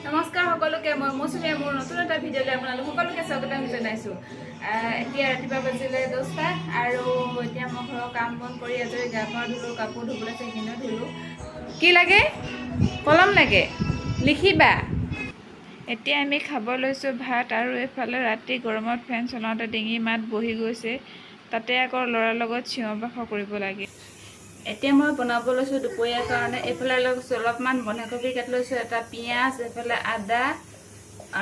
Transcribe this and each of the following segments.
নমস্কাৰ সকলোকে মই মৌচুমীয়ে মোৰ নতুন এটা ভিডিঅ'লৈ আপোনালোক সকলোকে স্বাগতম জনাইছোঁ। এতিয়া ৰাতিপুৱা বাজিলে 10টা আৰু এতিয়া মই ঘৰৰ কাম বন কৰি আজৰি গা পা ধুলোঁ, কাপোৰ ধুবলৈ আছে সেইখিনিও ধুলোঁ। কি লাগে? কলম লাগে, লিখিবা। এতিয়া আমি খাব লৈছোঁ ভাত আৰু এইফালে ৰাতি গৰমত ফেন চলাওঁতে ডিঙি মাত বহি গৈছে, তাতে আকৌ ল'ৰাৰ লগত চিঞৰ বাখৰ কৰিব লাগে। এতিয়া মই বনাব লৈছোঁ দুপৰীয়াৰ কাৰণে। এইফালে লৈছোঁ অলপমান বন্ধাকবি কাটি লৈছোঁ, এটা পিঁয়াজ, এইফালে আদা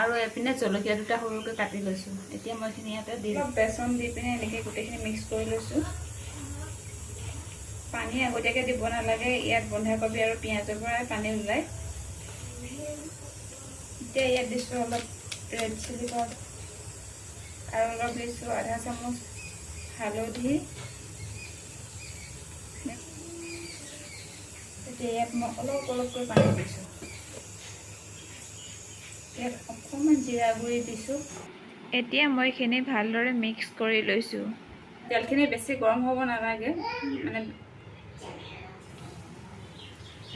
আৰু এইপিনে জলকীয়া দুটা সৰুকৈ কাটি লৈছোঁ। এতিয়া মই এইখিনি ইয়াতে দি অলপ বেচন দি পিনে এনেকৈ গোটেইখিনি মিক্স কৰি লৈছোঁ। পানী আগতীয়াকৈ দিব নালাগে, ইয়াত বন্ধাকবি আৰু পিঁয়াজৰ পৰাই পানী ওলায়। এতিয়া ইয়াত দিছোঁ অলপ ৰেড চিলি পাউডাৰ আৰু অলপ দিছোঁ আধা চামুচ হালধি। এতিয়া ইয়াত মই অলপকৈ পানী দিছোঁ। ইয়াত অকণমান জিৰা গুড়ি দিছোঁ। এতিয়া মই এইখিনি ভালদৰে মিক্স কৰি লৈছোঁ। তেলখিনি বেছি গৰম হ'ব নালাগে, মানে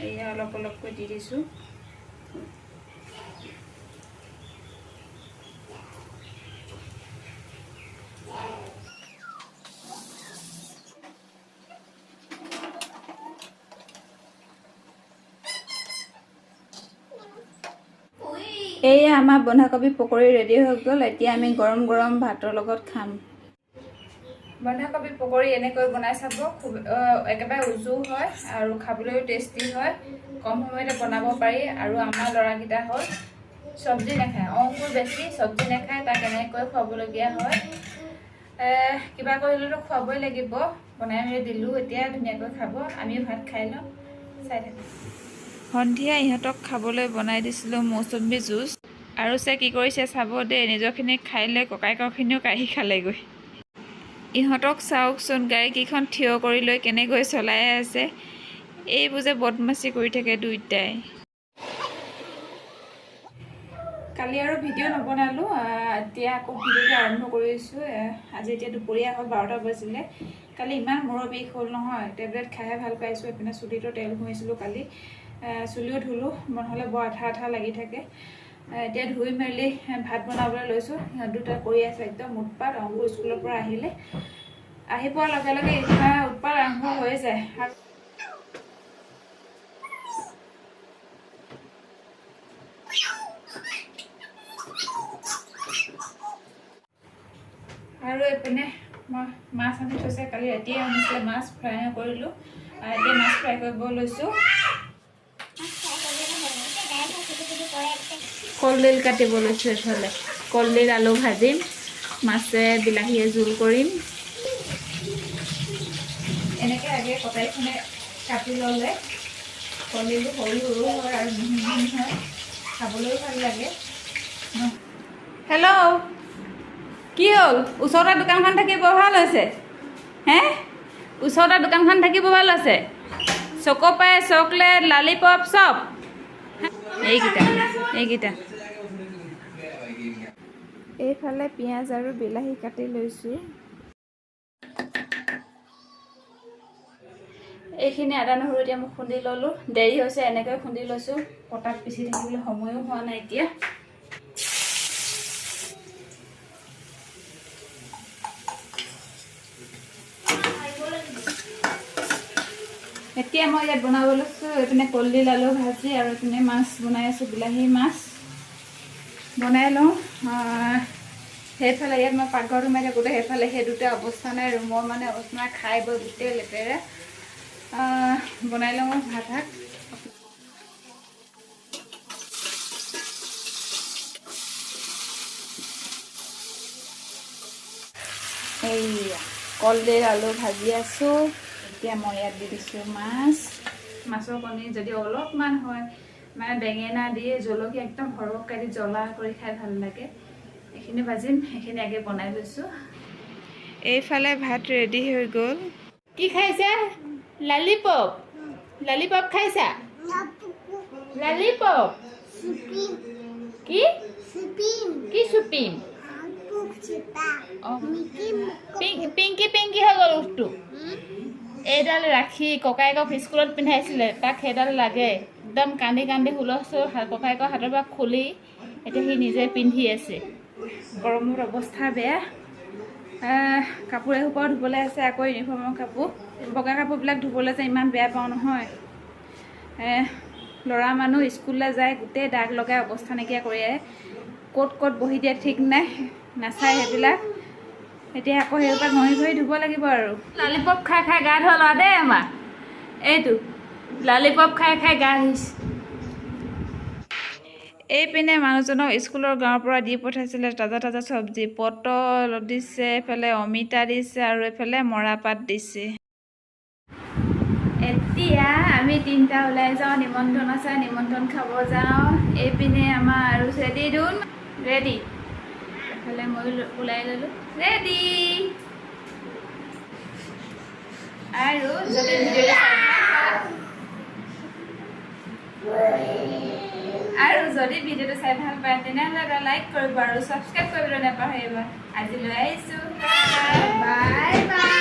এয়া অলপকৈ দি দিছোঁ। এয়া আমাৰ বন্ধাকবি পকৰি ৰেডি হৈ গ'ল। এতিয়া আমি গৰম গৰম ভাতৰ লগত খাম। বন্ধাকবি পকৰি এনেকৈ বনাই চাব, খুব একেবাৰে উজু হয় আৰু খাবলৈও টেষ্টি হয়। কম সময়তে বনাব পাৰি। আৰু আমাৰ ল'ৰাকেইটা হ'ল চব্জি নাখায়, অংকুৰ বেছি চব্জি নাখায়, তাক এনেকৈ খুৱাবলগীয়া হয়। কিবা কৰিলেতো খুৱাবই লাগিব। বনাই মেলি দিলোঁ, এতিয়া ধুনীয়াকৈ খাব। আমিও ভাত খাই লওঁ, চাই থাকোঁ। সন্ধিয়া ইহঁতক খাবলৈ বনাই দিছিলোঁ মৌচুমী জুচ। আৰু কি কৰিছে চাব দেই, নিজৰখিনি খাই লৈ ককাইকৰখিনিও কাঢ়ি খালেগৈ। ইহঁতক চাওকচোন, গাড়ীকেইখন থিয় কৰি লৈ কেনেকৈ চলাই আছে। এইবোৰ যে বদমাচি কৰি থাকে দুইটাই। কালি আৰু ভিডিঅ' নবনালোঁ, এতিয়া আকৌ ভিডিঅ'টো আৰম্ভ কৰিছোঁ। আজি এতিয়া দুপৰীয়া হ'ল, 12টা বাজিলে। কালি ইমান মূৰৰ বিষ হ'ল নহয়, টেবলেট খাইহে ভাল পাইছোঁ। এইপিনে চুলিটো তেল ঘঁহিছিলোঁ কালি, চুলিও ধুলোঁ, নহ'লে বৰ আঠা আঠা লাগি থাকে। এতিয়া ধুই মেলি ভাত বনাবলৈ লৈছোঁ। সিহঁত দুটা কৰি আছে একদম উৎপাত। অংকুৰ স্কুলৰ পৰা আহিলে, আহি পোৱাৰ লগে লগে উৎপাত আৰম্ভ হৈ যায়। আৰু এইপিনে মই মাছ আনি থৈছে, কালি ৰাতিয়ে আনিছিলে মাছ, ফ্ৰাই কৰিলোঁ। এতিয়া মাছ ফ্ৰাই কৰিব লৈছোঁ। কলডিল কাটিব লৈছোঁ। এইফালে কলডিল আলু ভাজিম, মাছে বিলাহীয়ে জোল কৰিম। এনেকৈ আগে কটাৰীখনে কাটি ল'লে কলডিলটো সৰু সৰু হয় আৰু মিহি মিহি হয়, খাবলৈও ভাল লাগে। হেল্ল', কি হ'ল? ওচৰতে দোকানখন থাকিব ভাল হৈছে হে? ওচৰতে দোকানখন থাকিব ভাল হৈছে। চকোপাই, চকলেট, লালিপপ চব এইকেইটা। এইফালে পিঁয়াজ আৰু বিলাহী কাটি লৈছোঁ। এইখিনি আদা নহৰু এতিয়া মই খুন্দি ল'লোঁ। দেৰি হৈছে, এনেকৈ খুন্দি লৈছোঁ। পটাত পিচি থাকিবলৈ সময়ো হোৱা নাই এতিয়া। এতিয়া মই ইয়াত বনাব লৈছোঁ। এইপিনে কলডিল আলু ভাজি আৰু এইপিনে মাছ বনাই আছোঁ, বিলাহী মাছ বনাই লওঁ। সেইফালে ইয়াত মই পাকঘৰটো সোমাই থাকোঁতে সেইফালে সেই দুটা অৱস্থা নাই। ৰুমৰ মানে অৱস্থা খাই বৈ গোটেই লেতেৰা। বনাই লওঁ ভাত। এইয়া কলডিল আলু ভাজি আছোঁ। এতিয়া মই ইয়াত দি দিছোঁ মাছ। মাছৰ কণী যদি অলপমান হয়, মানে বেঙেনা দি জলকীয়া একদম সৰহকৈ দি জ্বলা কৰি খাই ভাল লাগে। এইখিনি ভাজিম, সেইখিনি আগে বনাই লৈছোঁ। এইফালে ভাত ৰেডি হৈ গ'ল। কি খাইছা? লালিপপ। লালিপপ খাইছা? লালিপপ কি কি চুপিম? পিংকি পিংকি হৈ গ'ল উঠটো। এইডাল ৰাখি ককায়েকক স্কুলত পিন্ধাইছিলে, তাক সেইডাল লাগে। একদম কান্দি কান্দি হুলস্থুল, ককায়েকৰ হাতৰ পৰা খুলি এতিয়া সি নিজে পিন্ধি আছে। গৰমত অৱস্থা বেয়া। কাপোৰ এসোপাও ধুবলৈ আছে, আকৌ ইউনিফৰ্মৰ কাপোৰ। বগা কাপোৰবিলাক ধুবলৈ যে ইমান বেয়া পাওঁ নহয়। ল'ৰা মানুহ স্কুললৈ যায়, গোটেই দাগ লগাই অৱস্থা নাইকিয়া কৰি আহে। ক'ত ক'ত বহি দিয়ে ঠিক নাই, নাচায় সেইবিলাক। এতিয়া আকৌ সেইসোপা ঘঁহি ঘঁহি ধুব লাগিব আৰু। লালিপপ খাই খাই গা ধোৱা ল'ৰা দেই আমাৰ। এইটো লালিপপ খাই খাই গা ধুইছে। এইপিনে মানুহজনক স্কুলৰ গাঁৱৰ পৰা দি পঠাইছিলে তাজা তাজা চব্জি। পটল দিছে, এইফালে অমিতা দিছে আৰু এইফালে মৰাপাত দিছে। এতিয়া আমি তিনিটা ওলাই যাওঁ, নিমন্ত্ৰণ আছে, নিমন্ত্ৰণ খাব যাওঁ। এইপিনে আমাৰ আৰু ৰেডি দুন ৰেডি। এইফালে মই ওলাই ল'লোঁ, ৰেডি। আৰু যদি ভিডিঅ'টো চাই ভাল পায় তেনেহ'লে এটা লাইক কৰিব আৰু ছাবস্ক্ৰাইব কৰিবলৈ নাপাহৰিব। আজিলৈ আহিছোঁ, বাই বাই।